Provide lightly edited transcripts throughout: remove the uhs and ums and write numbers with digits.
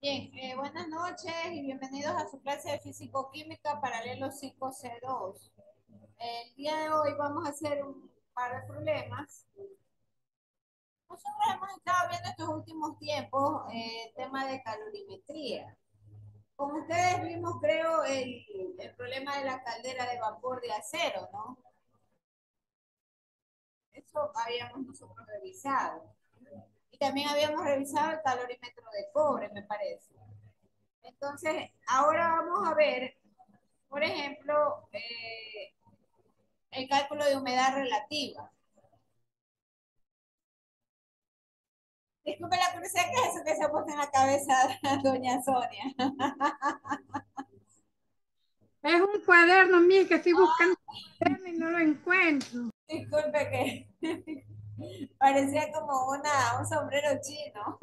Bien, buenas noches y bienvenidos a su clase de Físico-Química Paralelo 5C2. El día de hoy vamos a hacer un par de problemas. Nosotros hemos estado viendo estos últimos tiempos el tema de calorimetría. Como ustedes vimos, creo, el problema de la caldera de vapor de acero, ¿no? Eso habíamos nosotros revisado. Y también habíamos revisado el calorímetro de cobre, me parece. Entonces, ahora vamos a ver, por ejemplo, el cálculo de humedad relativa. Disculpe la curiosidad, ¿qué es eso que se ha puesto en la cabeza doña Sonia? Es un cuaderno mío que estoy buscando y no lo encuentro. Disculpe que parecía como un sombrero chino.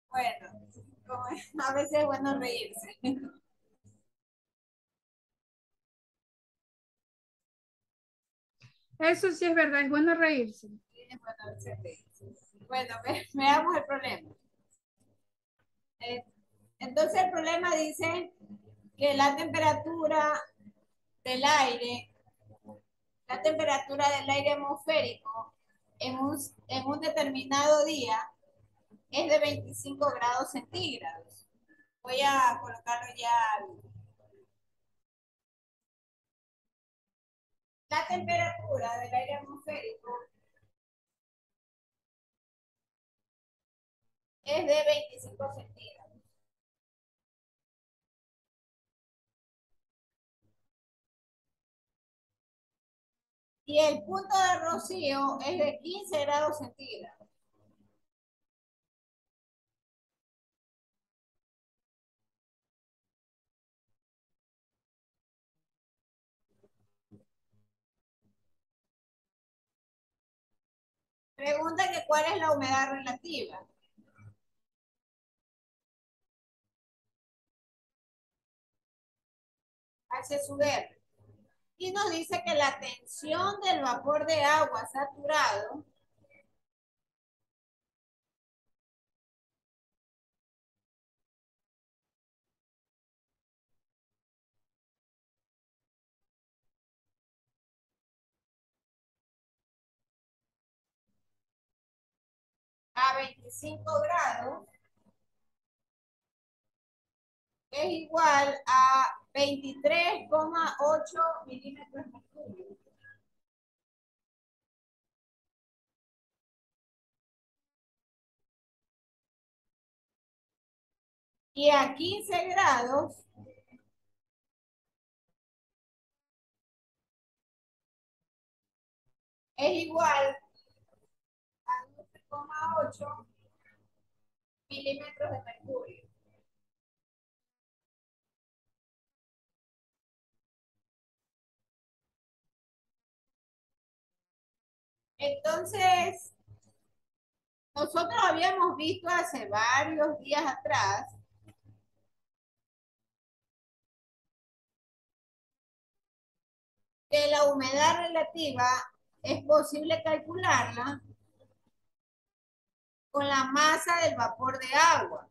Bueno, a veces es bueno reírse. Eso sí es verdad, es bueno reírse. Bueno, veamos el problema. Eh, entonces el problema dice que la temperatura del aire atmosférico en un determinado día es de 25 grados centígrados. Voy a colocarlo ya. La temperatura del aire atmosférico es de 25 centígrados. Y el punto de rocío es de 15 grados centígrados. Pregunta que cuál es la humedad relativa. Hace su R. Y nos dice que la tensión del vapor de agua saturado a 25 grados es igual a 23,8 milímetros mercurio. Y a 15 grados es igual a 12,8 milímetros de mercurio. Entonces, nosotros habíamos visto hace varios días atrás que la humedad relativa es posible calcularla con la masa del vapor de agua,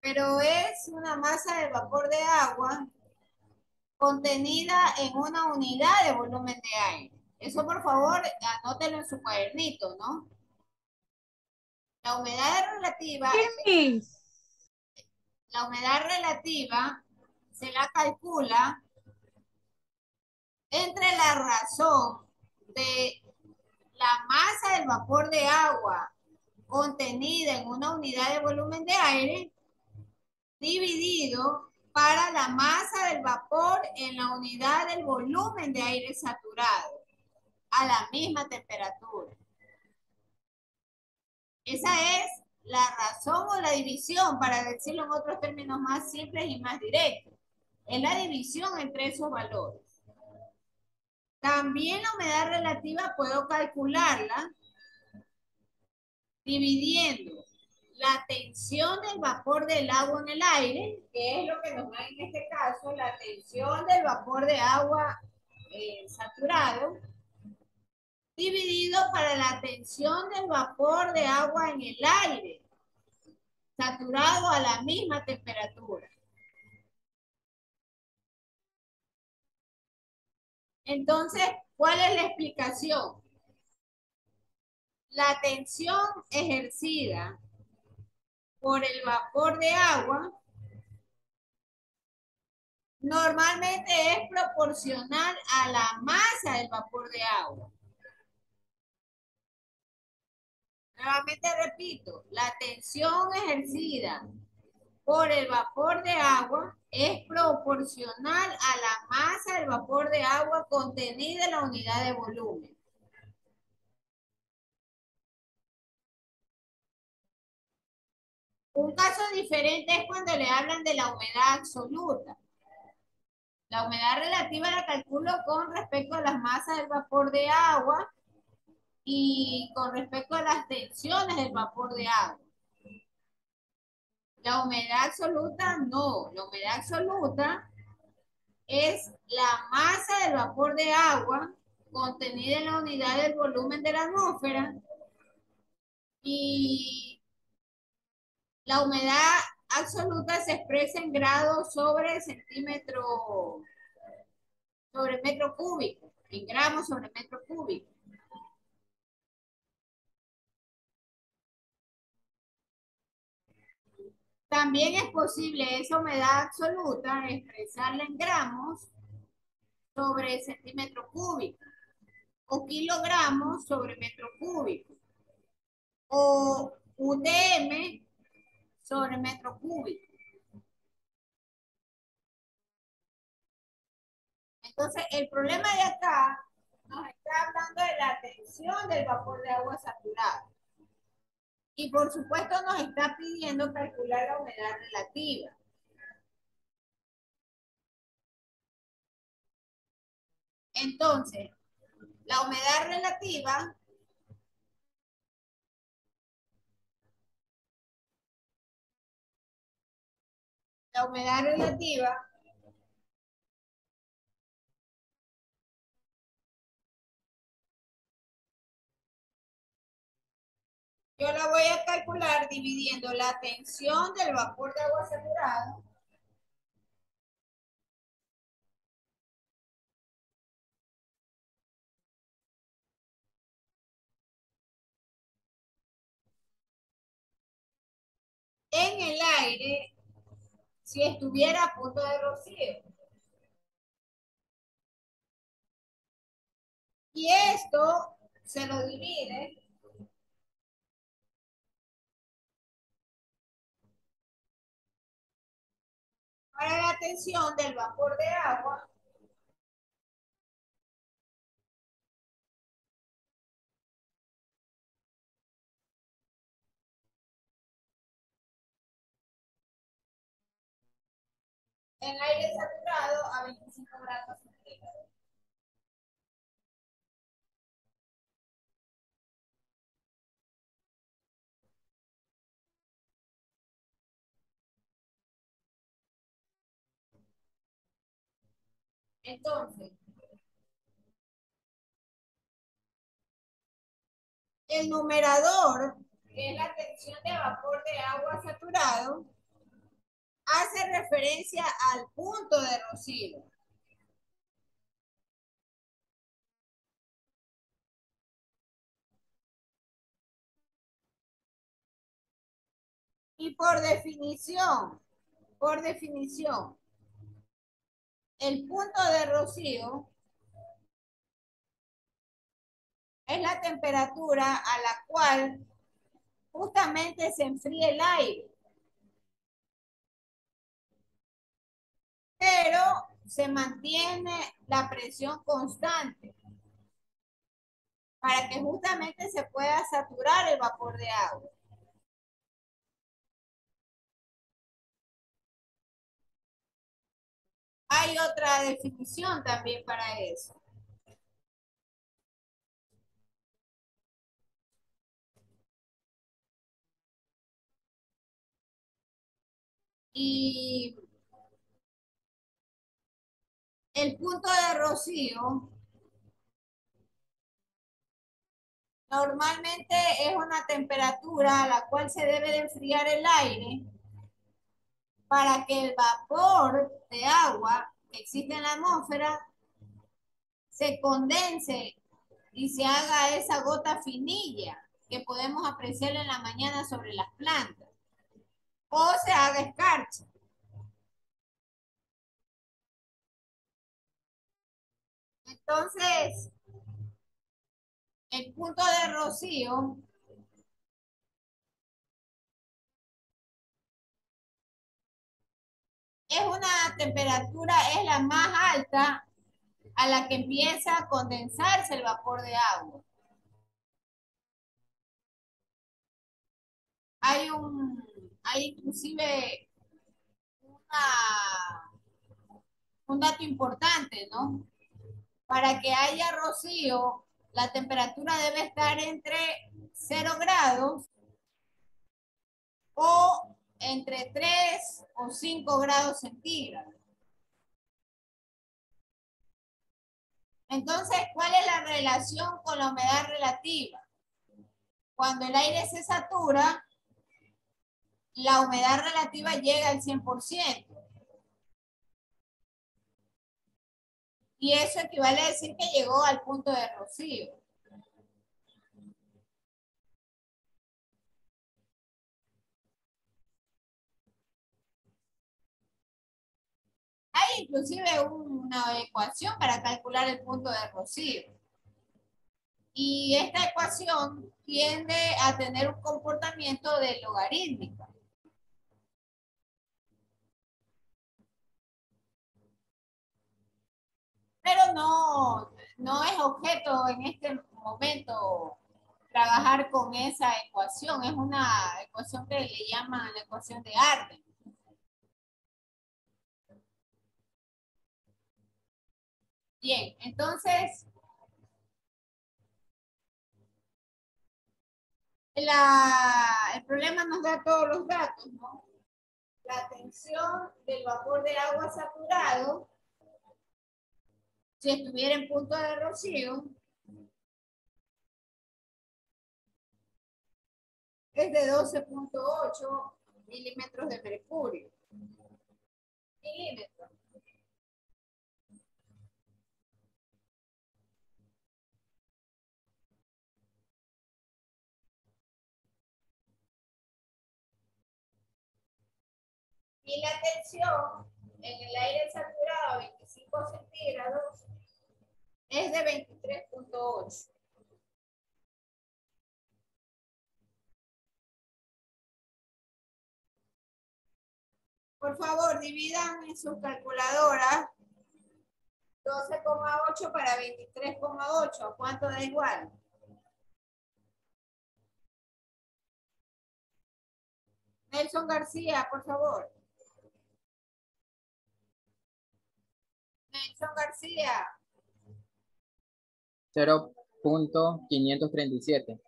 pero es una masa de vapor de agua contenida en una unidad de volumen de aire. Eso por favor anótelo en su cuadernito, ¿no? La humedad relativa, Mis, la humedad relativa se la calcula entre la razón de la masa del vapor de agua contenida en una unidad de volumen de aire dividido para la masa del vapor en la unidad del volumen de aire saturado a la misma temperatura. Esa es la razón o la división, para decirlo en otros términos más simples y más directos. Es la división entre esos valores. También la humedad relativa puedo calcularla dividiendo la tensión del vapor del agua en el aire, que es lo que nos da en este caso la tensión del vapor de agua saturado, dividido para la tensión del vapor de agua en el aire, saturado a la misma temperatura. Entonces, ¿cuál es la explicación? La tensión ejercida por el vapor de agua normalmente es proporcional a la masa del vapor de agua. Nuevamente repito, la tensión ejercida por el vapor de agua es proporcional a la masa del vapor de agua contenida en la unidad de volumen. Un caso diferente es cuando le hablan de la humedad absoluta. La humedad relativa la calculo con respecto a las masas del vapor de agua y con respecto a las tensiones del vapor de agua. La humedad absoluta no. La humedad absoluta es la masa del vapor de agua contenida en la unidad del volumen de la atmósfera y la humedad absoluta se expresa en grados sobre centímetro sobre metro cúbico, en gramos sobre metro cúbico. También es posible esa humedad absoluta expresarla en gramos sobre centímetro cúbico o kilogramos sobre metro cúbico o UTM sobre metro cúbico. Entonces, el problema de acá nos está hablando de la tensión del vapor de agua saturado. Y por supuesto nos está pidiendo calcular la humedad relativa. Entonces, la humedad relativa la humedad relativa yo la voy a calcular dividiendo la tensión del vapor de agua saturado en el aire si estuviera a punto de rocío. Y esto se lo divide para la tensión del vapor de agua en aire saturado a 25 grados centígrados. Entonces, el numerador, que es la tensión de vapor de agua saturado, hace referencia al punto de rocío. Y por definición, el punto de rocío es la temperatura a la cual justamente se enfría el aire, pero se mantiene la presión constante para que justamente se pueda saturar el vapor de agua. Hay otra definición también para eso. Y el punto de rocío Normalmente es una temperatura a la cual se debe de enfriar el aire para que el vapor de agua que existe en la atmósfera se condense y se haga esa gota finilla que podemos apreciar en la mañana sobre las plantas o se haga escarcha. Entonces, el punto de rocío es una temperatura, es la más alta a la que empieza a condensarse el vapor de agua. Hay hay inclusive un dato importante, ¿no? Para que haya rocío, la temperatura debe estar entre 0 grados o entre 3 o 5 grados centígrados. Entonces, ¿cuál es la relación con la humedad relativa? Cuando el aire se satura, la humedad relativa llega al 100%. Y eso equivale a decir que llegó al punto de rocío. Hay inclusive una ecuación para calcular el punto de rocío. Y esta ecuación tiende a tener un comportamiento de logarítmica. Pero no es objeto en este momento trabajar con esa ecuación. Es una ecuación que le llaman la ecuación de Arden. Bien, entonces el problema nos da todos los datos, ¿no? La tensión del vapor de agua saturado, si estuviera en punto de rocío, es de 12,8 milímetros de mercurio. Milímetros. Y la tensión en el aire saturado a 25 centígrados es de 23,8. Por favor, dividan en sus calculadoras 12,8 para 23,8. ¿Cuánto da igual? Nelson García, por favor. Nelson García. 0.537.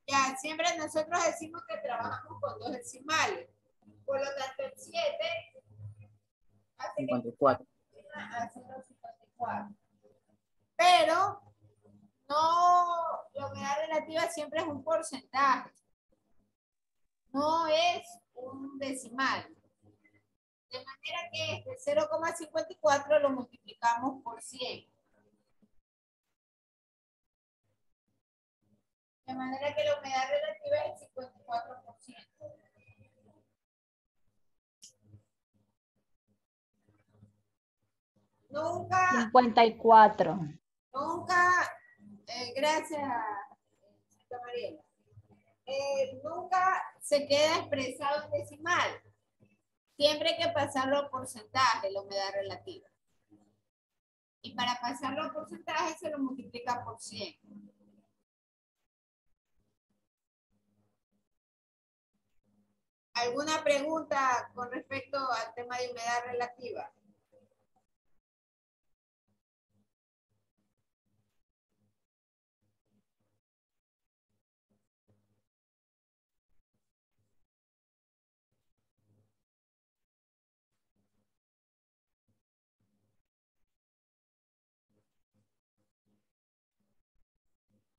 Ya, siempre nosotros decimos que trabajamos con dos decimales. Por lo tanto, el 7 hace 54. a 0,54. Pero no, la humedad relativa siempre es un porcentaje. No es un decimal. De manera que este 0,54 lo multiplicamos por 100. De manera que la humedad relativa es el 54%. Nunca, 54. nunca, gracias, Mariela. Nunca se queda expresado en decimal. Siempre hay que pasarlo a porcentaje, la humedad relativa. Y para pasarlo a porcentaje se lo multiplica por 100. ¿Alguna pregunta con respecto al tema de humedad relativa?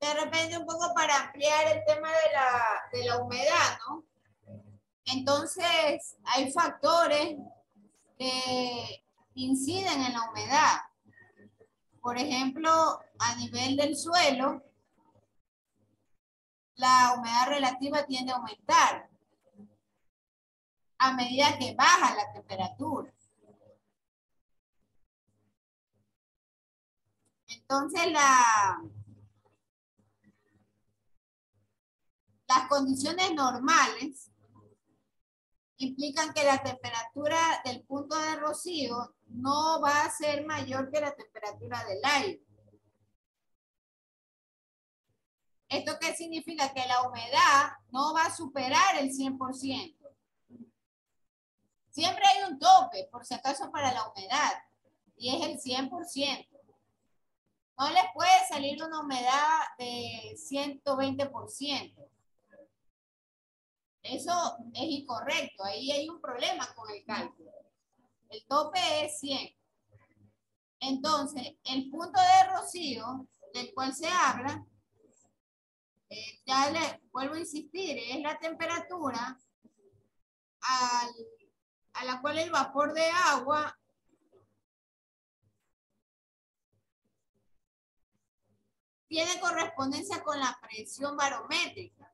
de repente un poco para ampliar el tema de la humedad, ¿no? Entonces, hay factores que inciden en la humedad. Por ejemplo, a nivel del suelo, la humedad relativa tiende a aumentar a medida que baja la temperatura. Entonces, las condiciones normales implican que la temperatura del punto de rocío no va a ser mayor que la temperatura del aire. ¿Esto qué significa? Que la humedad no va a superar el 100%. Siempre hay un tope, por si acaso, para la humedad, y es el 100%. No les puede salir una humedad de 120%. Eso es incorrecto, ahí hay un problema con el cálculo. El tope es 100. Entonces, el punto de rocío del cual se habla, ya le vuelvo a insistir, es la temperatura a la cual el vapor de agua tiene correspondencia con la presión barométrica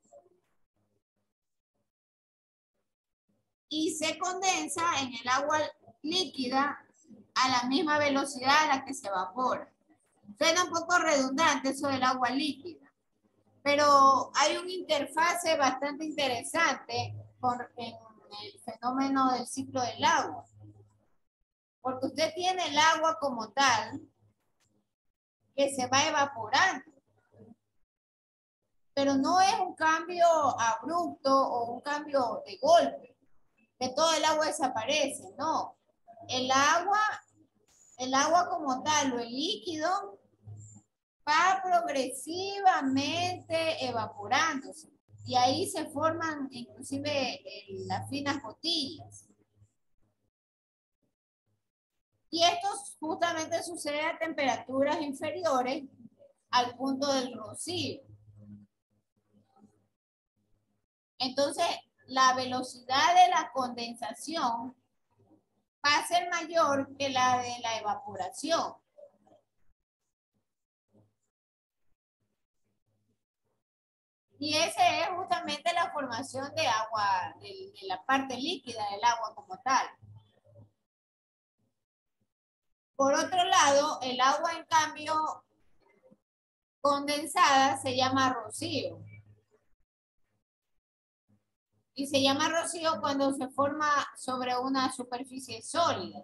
y se condensa en el agua líquida a la misma velocidad a la que se evapora. Suena un poco redundante eso del agua líquida, pero hay una interfase bastante interesante en el fenómeno del ciclo del agua. Porque usted tiene el agua como tal que se va evaporando, pero no es un cambio abrupto o un cambio de golpe, que todo el agua desaparece, no. El agua como tal o el líquido va progresivamente evaporándose y ahí se forman inclusive las finas gotillas. Y esto justamente sucede a temperaturas inferiores al punto del rocío. Entonces, la velocidad de la condensación va a ser mayor que la de la evaporación. Y esa es justamente la formación de agua, de la parte líquida del agua como tal. Por otro lado, el agua, en cambio, condensada se llama rocío. Y se llama rocío cuando se forma sobre una superficie sólida.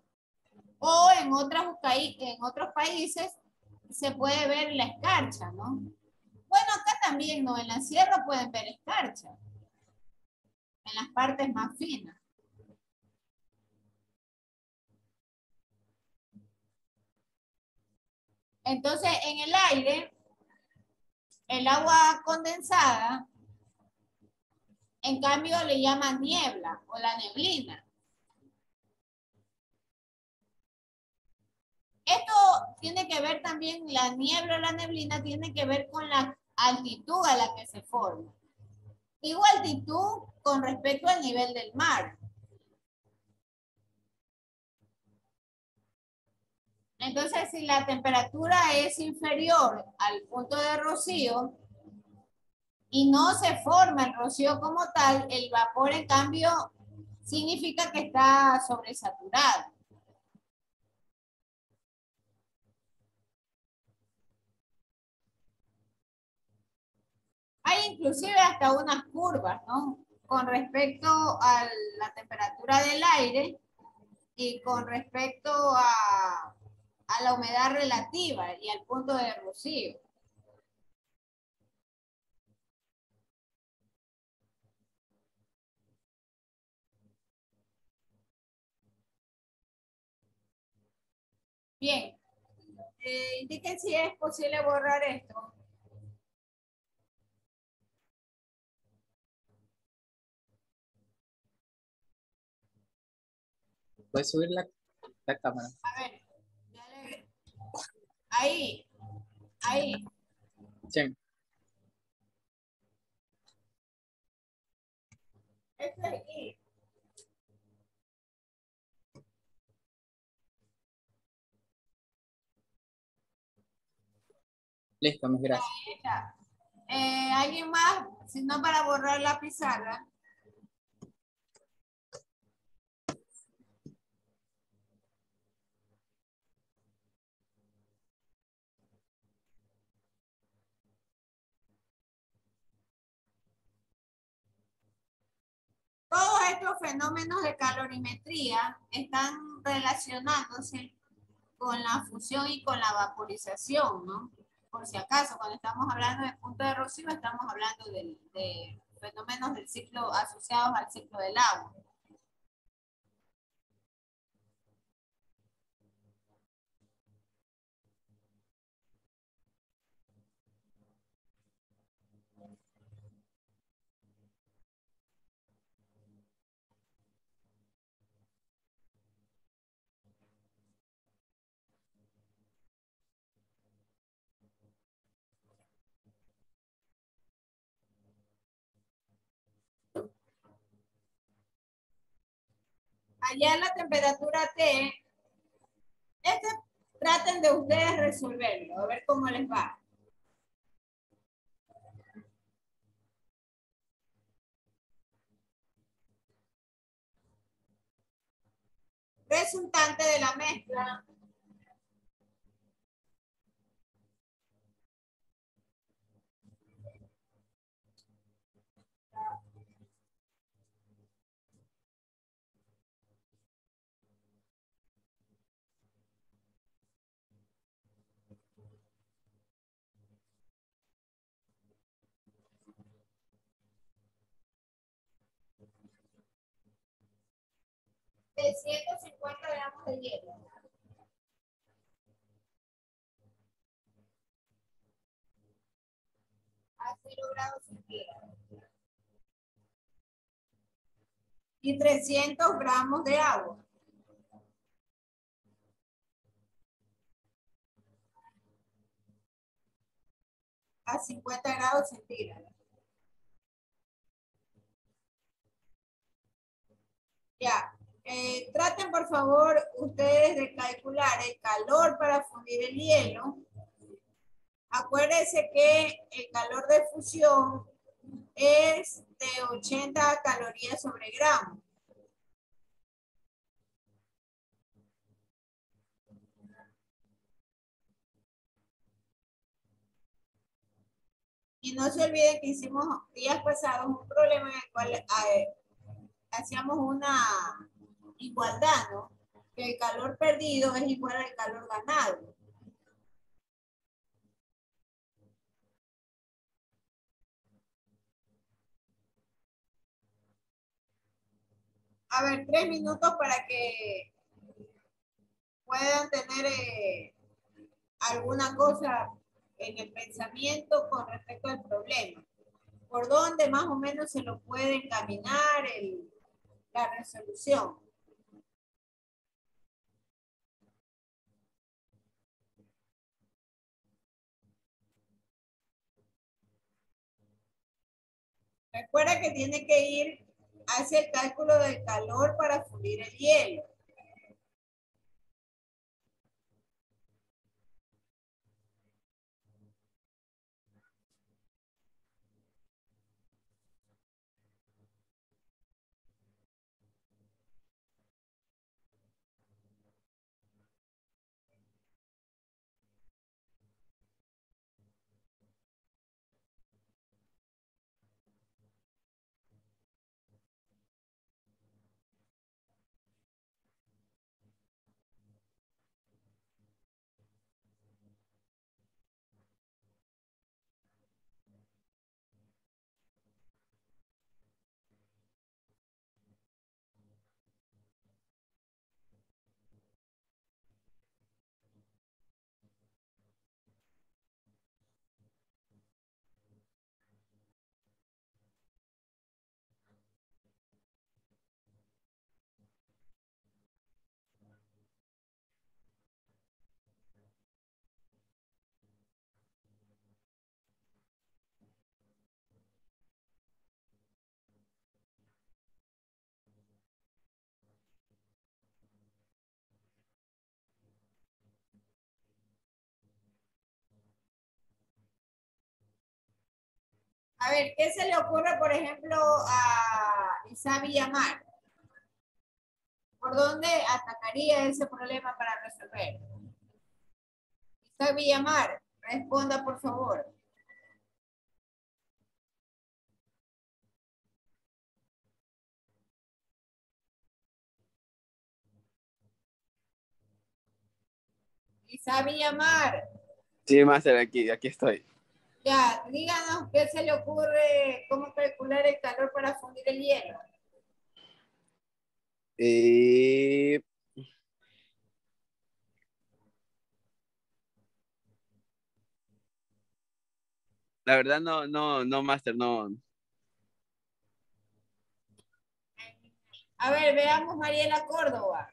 O en otros países se puede ver la escarcha, ¿no? Bueno, acá también, ¿no? En la sierra pueden ver escarcha, en las partes más finas. Entonces, en el aire, el agua condensada, en cambio, le llaman niebla o la neblina. Esto tiene que ver también, la niebla o la neblina tiene que ver con la altitud a la que se forma. Digo altitud con respecto al nivel del mar. Entonces, si la temperatura es inferior al punto de rocío y no se forma el rocío como tal, el vapor, en cambio, significa que está sobresaturado. Hay inclusive hasta unas curvas, ¿no? Con respecto a la temperatura del aire y con respecto a la humedad relativa y al punto de rocío. Bien, indiquen si es posible borrar esto. ¿Puedes subir la cámara? A ver, ahí, ahí. Sí. Esto es aquí. Listo, mis gracias. Ahí está. ¿Alguien más? Si no, para borrar la pizarra. Todos estos fenómenos de calorimetría están relacionándose con la fusión y con la vaporización, ¿no? Por si acaso, cuando estamos hablando de punto de erosivo, estamos hablando de fenómenos del ciclo asociados al ciclo del agua. Allá la temperatura T, este, traten de ustedes resolverlo, a ver cómo les va. Resultante de la mezcla. De 150 gramos de hielo a 0 grados centígrados y 300 gramos de agua a 50 grados centígrados. Ya, traten por favor ustedes de calcular el calor para fundir el hielo. Acuérdense que el calor de fusión es de 80 calorías sobre gramo. Y no se olviden que hicimos días pasados un problema en el cual hacíamos una igualdad, ¿no? Que el calor perdido es igual al calor ganado. A ver, 3 minutos para que puedan tener alguna cosa en el pensamiento con respecto al problema. ¿Por dónde más o menos se lo puede encaminar la resolución? Recuerda que tiene que ir hacia el cálculo del calor para fundir el hielo. A ver, ¿qué se le ocurre, por ejemplo, a Isa Villamar? ¿Por dónde atacaría ese problema para resolver? Isa Villamar, responda, por favor. Isa Villamar. Sí, máster, aquí estoy. Ya, díganos qué se le ocurre, cómo calcular el calor para fundir el hielo. Eh, la verdad no, máster, no. A ver, veamos Mariela Córdoba.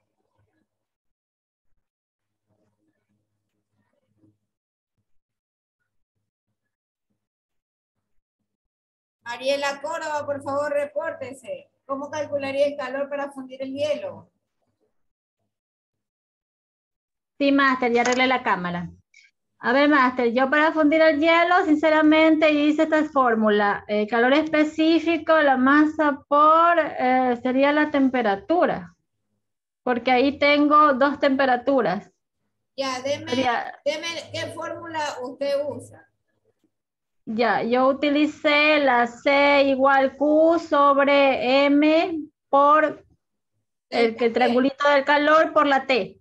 Mariela Córdoba, por favor, repórtese. ¿Cómo calcularía el calor para fundir el hielo? Sí, Master, ya arreglé la cámara. A ver, Master, yo para fundir el hielo, sinceramente, hice esta fórmula. Calor específico, la masa por, sería la temperatura. Porque ahí tengo dos temperaturas. Ya, deme Sería, qué fórmula usted usa. ya, yo utilicé la C igual Q sobre M por el triangulito del calor por la T.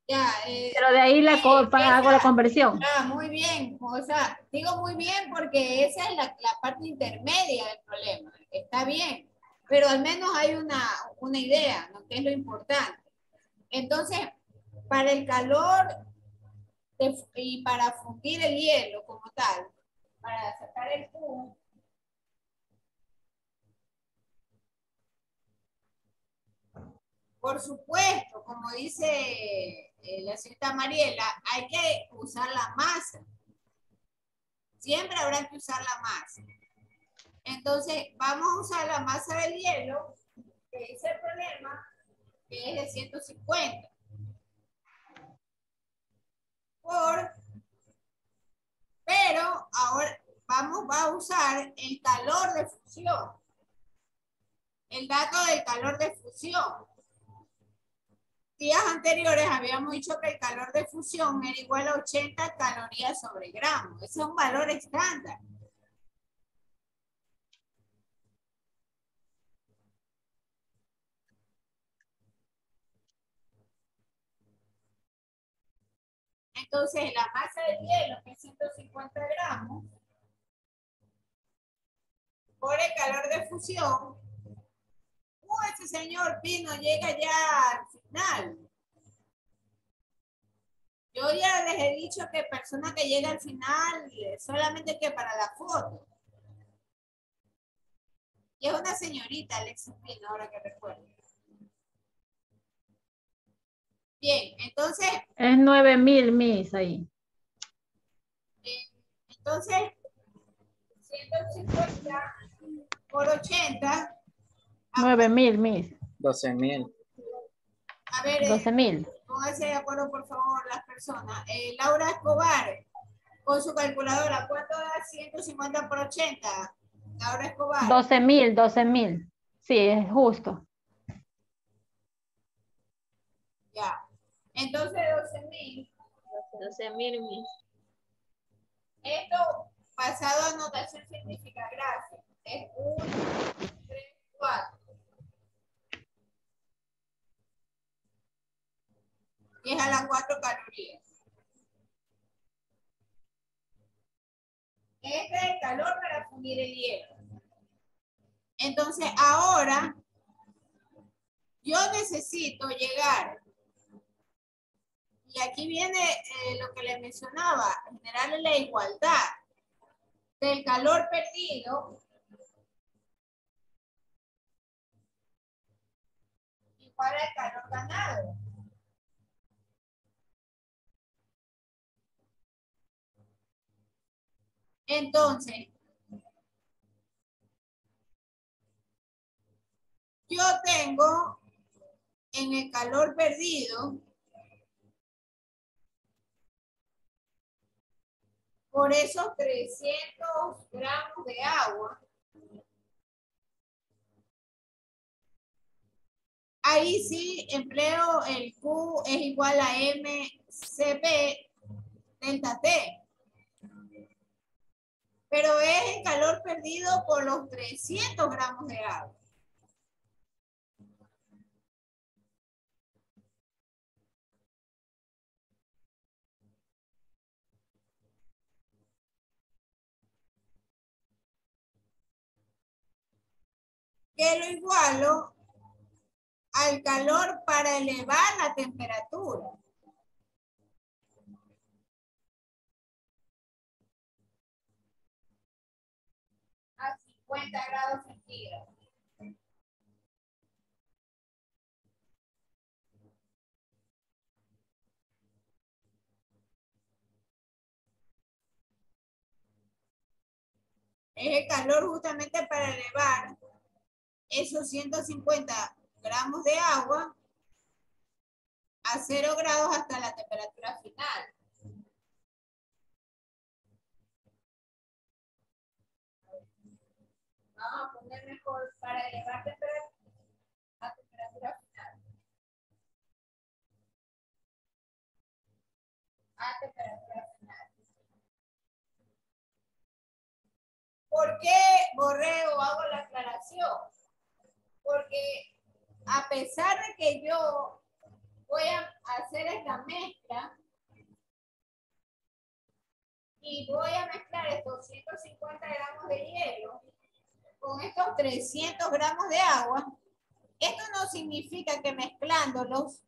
Ya, Pero de ahí hago la conversión. muy bien. O sea, digo muy bien porque esa es la parte intermedia del problema. Está bien, pero al menos hay una idea, ¿no? Que es lo importante. Entonces, para el calor y para fundir el hielo como tal, para sacar el Q, por supuesto, como dice la señorita Mariela, hay que usar la masa. Siempre habrá que usar la masa. Entonces, vamos a usar la masa del hielo, que dice el problema, que es de 150. Pero ahora va a usar el calor de fusión. El dato del calor de fusión. Días anteriores habíamos dicho que el calor de fusión era igual a 80 calorías sobre gramo. Ese es un valor estándar. Entonces, la masa del hielo, que es 150 gramos, por el calor de fusión, ese señor Pino llega ya al final. Yo ya les he dicho que persona que llega al final solamente que para la foto. Y es una señorita, Alexis Pino, ahora que recuerdo. Bien, entonces... Es 9,000 mis ahí. Entonces, 150 por 80. 9,000 mis. 12,000. A ver, 12,000. pónganse de acuerdo, por favor, las personas. Laura Escobar, con su calculadora, ¿cuánto da 150 por 80? Laura Escobar. 12,000. Sí, es justo. Ya. Entonces, 12,000. 12,000 mis. Esto, pasado a notación científica, gracias. Es 1, 3, 4. Y es a las 4 calorías. Este es el calor para fundir el hielo. Entonces, ahora, yo necesito llegar, y aquí viene lo que les mencionaba, generar la igualdad del calor perdido igual al calor ganado. Entonces, yo tengo en el calor perdido por esos 300 gramos de agua, ahí sí empleo el Q es igual a MCP delta T. Pero es el calor perdido por los 300 gramos de agua. Que lo igualo al calor para elevar la temperatura. A 50 grados centígrados. Es el calor justamente para elevar esos 150 gramos de agua a 0 grados hasta la temperatura final. Vamos a poner mejor para elevar a temperatura final. A temperatura final. ¿Por qué borré o hago la aclaración? Porque a pesar de que yo voy a hacer esta mezcla y voy a mezclar estos 150 gramos de hielo con estos 300 gramos de agua, esto no significa que mezclando los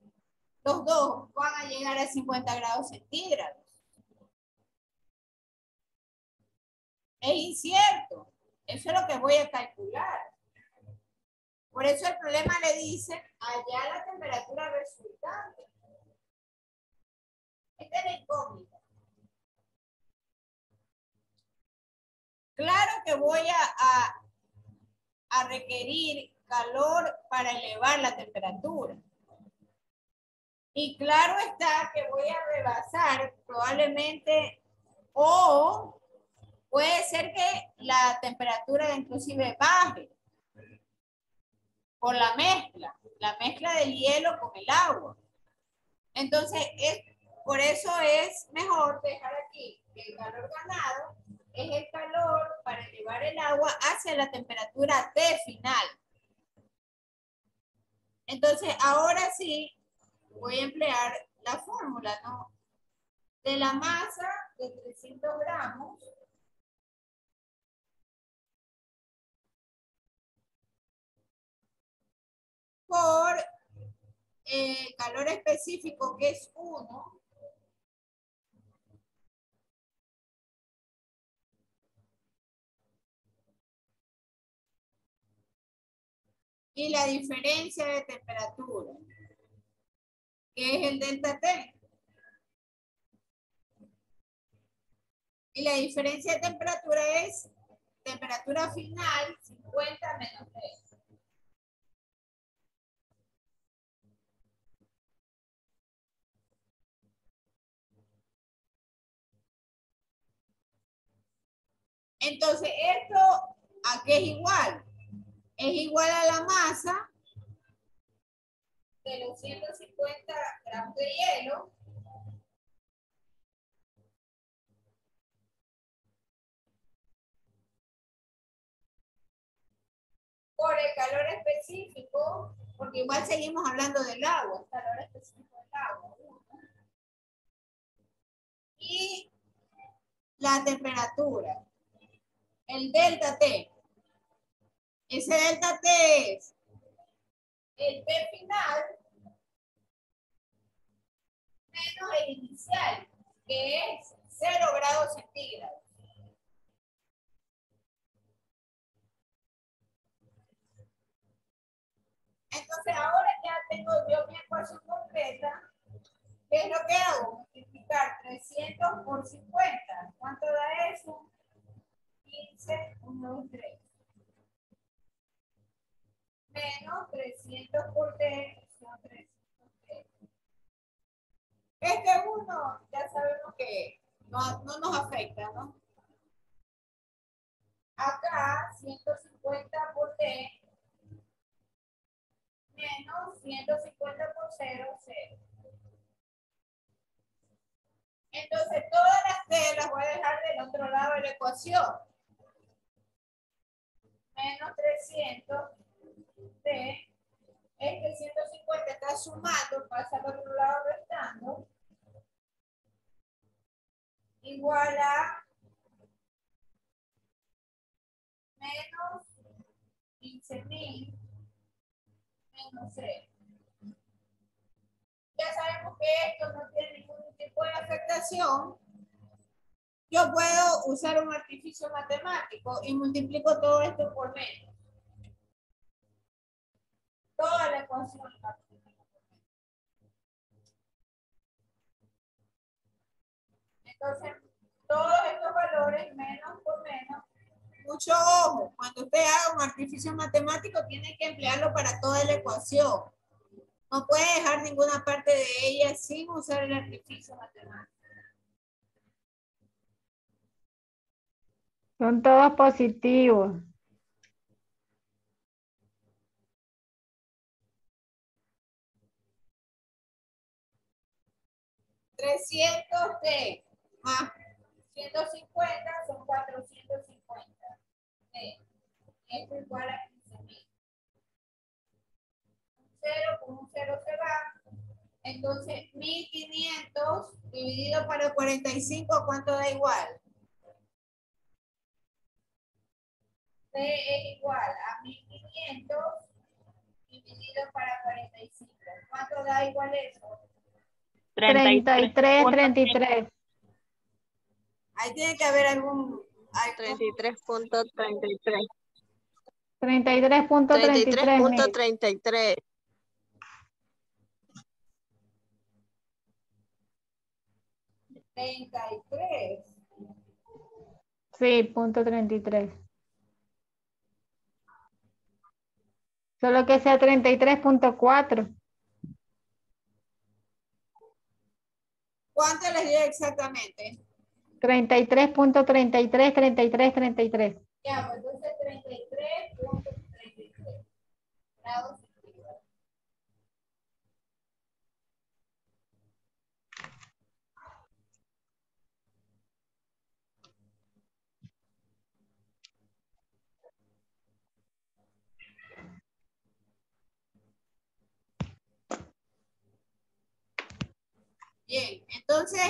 dos van a llegar a 50 grados centígrados. Es incierto. Eso es lo que voy a calcular. Por eso el problema le dice allá la temperatura resultante. Esta es la incógnita. Claro que voy a requerir calor para elevar la temperatura. Y claro está que voy a rebasar probablemente, o puede ser que la temperatura inclusive baje por la mezcla del hielo con el agua. Entonces, por eso es mejor dejar aquí que el calor ganado es el calor para elevar el agua hacia la temperatura T final. Entonces, ahora sí voy a emplear la fórmula, ¿no? De la masa de 300 gramos por calor específico, que es 1, y la diferencia de temperatura, que es el delta T. Y la diferencia de temperatura es temperatura final 50 menos 3. Entonces, ¿esto a qué es igual? Es igual a la masa de los 150 gramos de hielo por el calor específico, porque igual seguimos hablando del agua, el calor específico del agua. Y la temperatura, el delta T. Ese delta T es el T final menos el inicial, que es 0 grados centígrados. Entonces ahora ya tengo yo mi ecuación completa. ¿Qué es lo que hago? Multiplicar 300 por 50. ¿Cuánto da eso? 15, 1, 2, 3. Menos 300 por T son 300T. Este 1 ya sabemos que es. no nos afecta, ¿no? Acá 150 por T menos 150 por 0, 0. Entonces todas las T las voy a dejar del otro lado de la ecuación. Menos 300 T. Este 150 está sumando, pasa al otro lado restando. Igual a menos 15.000 menos 0. Ya sabemos que esto no tiene ningún tipo de afectación. Yo puedo usar un artificio matemático y multiplico todo esto por menos. Toda la ecuación. Entonces, todos estos valores, menos por menos. Mucho ojo, cuando usted haga un artificio matemático, tiene que emplearlo para toda la ecuación. No puede dejar ninguna parte de ella sin usar el artificio matemático. Son todos positivos. T más 150 son 450. Esto es igual a 15.000. 0 con un 0 se va. Entonces, 1500 dividido por el 45, ¿cuánto da igual? T es igual a 1500 dividido para 45. ¿Cuánto da igual eso? 33, 33. Ahí tiene que haber algún 33.33. 33.33. 33.33. Sí, punto 33. Solo que sea 33.4. ¿Cuánto les dio exactamente? 33.33, 33, 33. Ya, pues entonces 33.33 grados centígrados. Bien, entonces,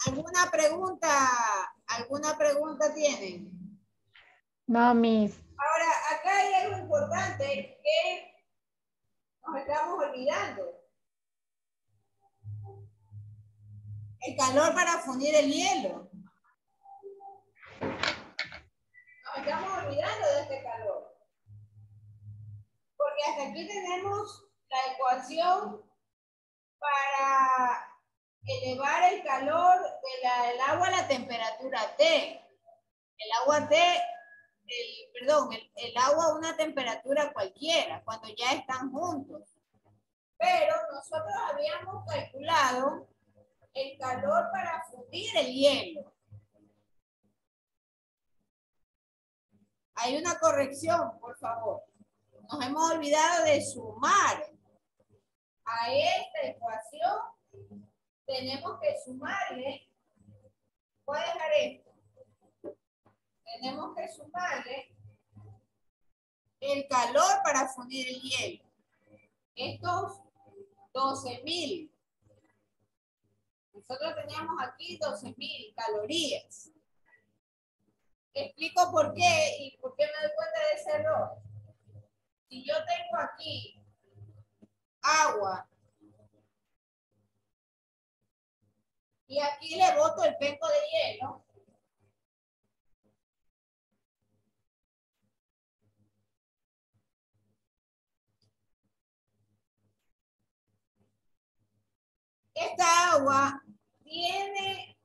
¿alguna pregunta tienen? No, Miss. Ahora, acá hay algo importante que nos estamos olvidando. El calor para fundir el hielo. Nos estamos olvidando de este calor. Porque hasta aquí tenemos la ecuación para elevar el calor del agua a la temperatura T. El agua T, el agua a una temperatura cualquiera, cuando ya están juntos. Pero nosotros habíamos calculado el calor para fundir el hielo. Hay una corrección, por favor. Nos hemos olvidado de sumar a esta ecuación. Tenemos que sumarle, voy a dejar esto. Tenemos que sumarle el calor para fundir el hielo. Estos 12.000. Nosotros teníamos aquí 12.000 calorías. Explico por qué y por qué me doy cuenta de ese error. Si yo tengo aquí agua y aquí le boto el penco de hielo, esta agua tiene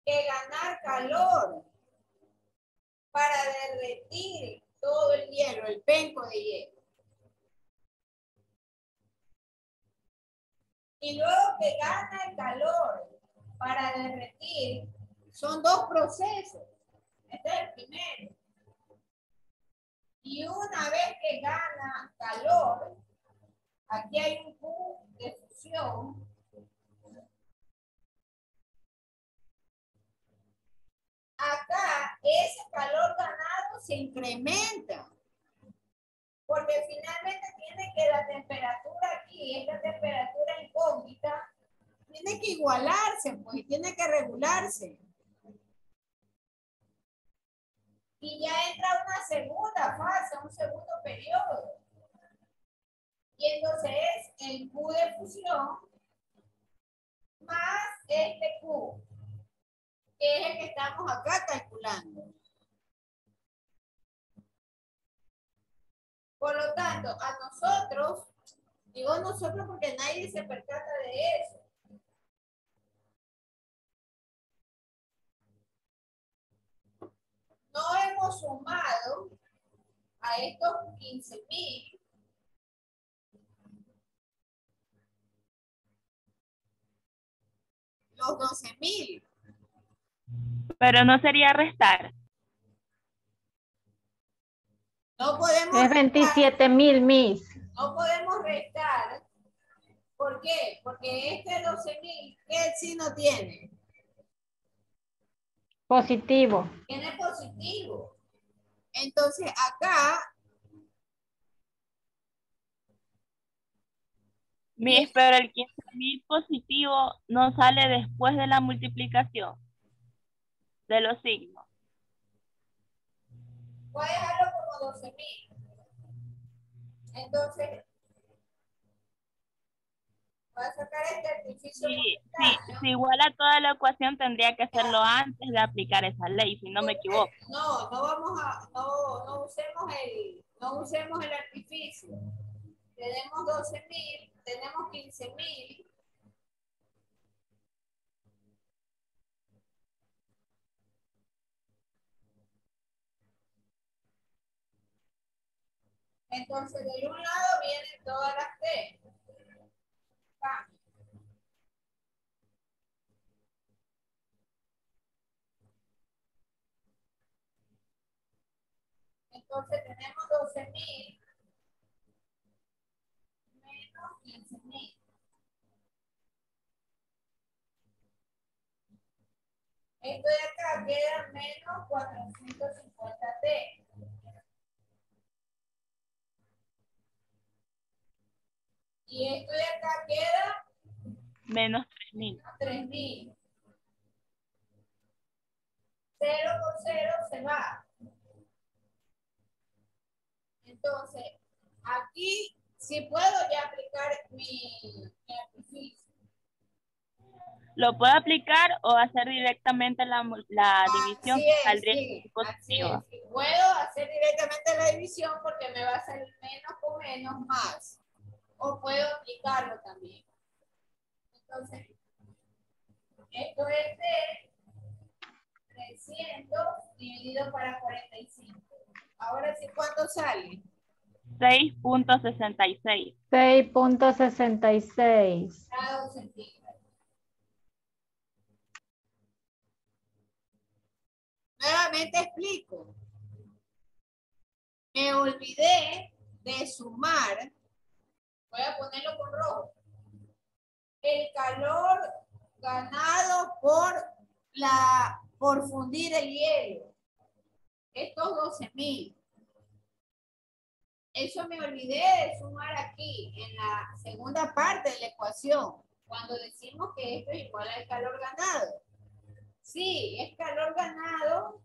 que ganar calor para derretir todo el hielo, el penco de hielo. Y luego que gana el calor para derretir, son dos procesos. Este es el primero. Y una vez que gana calor, aquí hay un Q de fusión. Acá ese calor ganado se incrementa. Porque finalmente tiene que la temperatura aquí, esta temperatura incógnita, tiene que igualarse, pues, tiene que regularse. Y ya entra una segunda fase, un segundo periodo. Y entonces es el Q de fusión más este Q, que es el que estamos acá calculando. Por lo tanto, a nosotros, digo nosotros porque nadie se percata de eso. No hemos sumado a estos 15,000 los 12,000. Pero no sería restar. No podemos Es 27,000, Miss. no podemos restar. ¿Por qué? Porque este 12,000, ¿qué signo tiene? Positivo. Tiene positivo. Entonces acá, Miss, pero el 15,000 positivo no sale después de la multiplicación de los signos. voy a dejarlo como 12,000. Entonces, voy a sacar este artificio. Si iguala toda la ecuación, tendría que hacerlo antes de aplicar esa ley, si no me equivoco. No vamos a, no usemos el artificio. Tenemos 12,000, tenemos 15,000. Entonces, de un lado vienen todas las T. Entonces, tenemos 12,000 menos 15,000. Esto de acá queda menos 450T. Y esto de acá queda Menos 3,000. 3,000. 0 con 0 se va. Entonces, aquí sí puedo ya aplicar mi artificio. Lo puedo aplicar o hacer directamente la división Así que es, saldría sí, positiva. así es. Puedo hacer directamente la división porque me va a salir menos con menos más. O puedo aplicarlo también. Entonces, esto es de 300 dividido para 45. Ahora sí, ¿cuánto sale? 6.66. 6.66. Grados centígrados. Nuevamente explico. Me olvidé de sumar. Voy a ponerlo con rojo. El calor ganado por fundir el hielo. Estos 12,000. Eso me olvidé de sumar aquí en la segunda parte de la ecuación. Cuando decimos que esto es igual al calor ganado. Sí, es calor ganado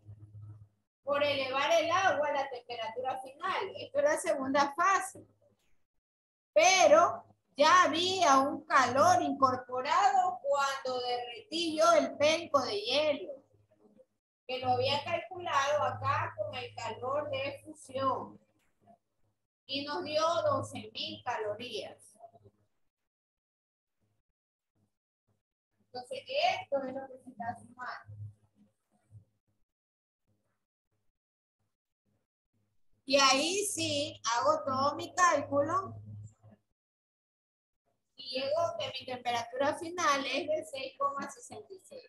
por elevar el agua a la temperatura final. Esto es la segunda fase. Pero ya había un calor incorporado cuando derretí yo el penco de hielo, que lo había calculado acá con el calor de fusión. Y nos dio 12,000 calorías. Entonces, esto es lo que se está sumando. Y ahí sí hago todo mi cálculo y Llegó que mi temperatura final es de 6,66.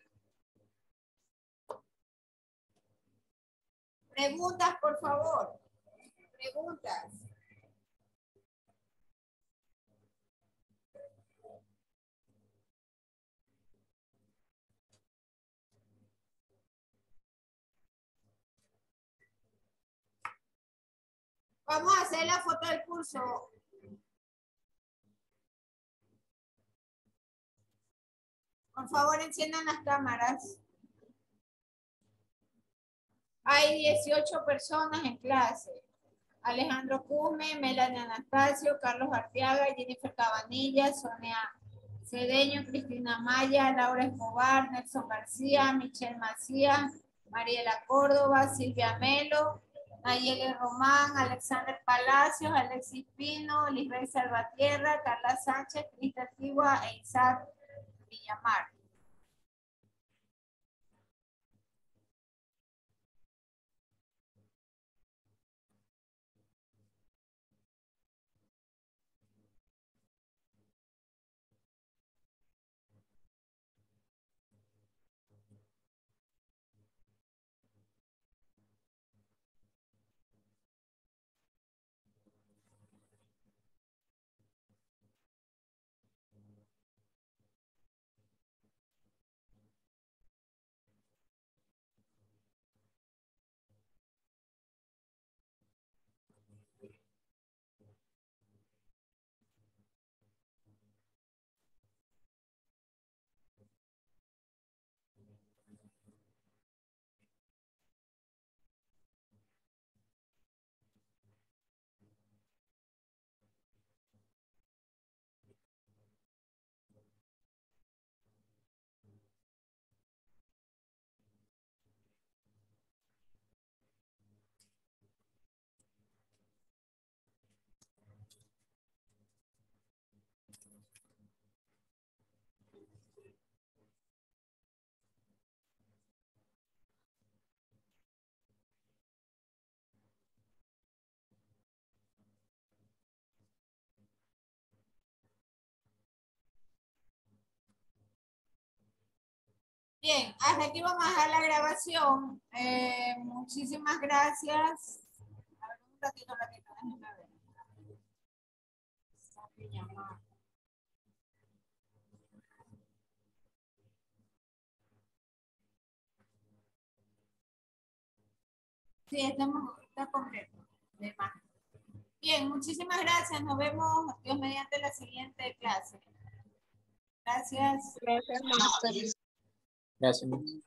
Preguntas, por favor. Preguntas. Vamos a hacer la foto del curso. Por favor, enciendan las cámaras. Hay 18 personas en clase. Alejandro Cume, Melanie Anastasio, Carlos Arteaga, Jennifer Cabanilla, Sonia Cedeño, Cristina Maya, Laura Escobar, Nelson García, Michelle Macías, Mariela Córdoba, Silvia Melo, Nayeli Román, Alexander Palacios, Alexis Pino, Lisbeth Salvatierra, Carla Sánchez, Crista Tigua e Isaac Villamar. Bien, hasta aquí vamos a dejar la grabación. Muchísimas gracias. A ver, un ratito, déjenme ver. Sí, está completo. De más. Bien, muchísimas gracias. Nos vemos, Dios mediante, la siguiente clase. Gracias. Gracias.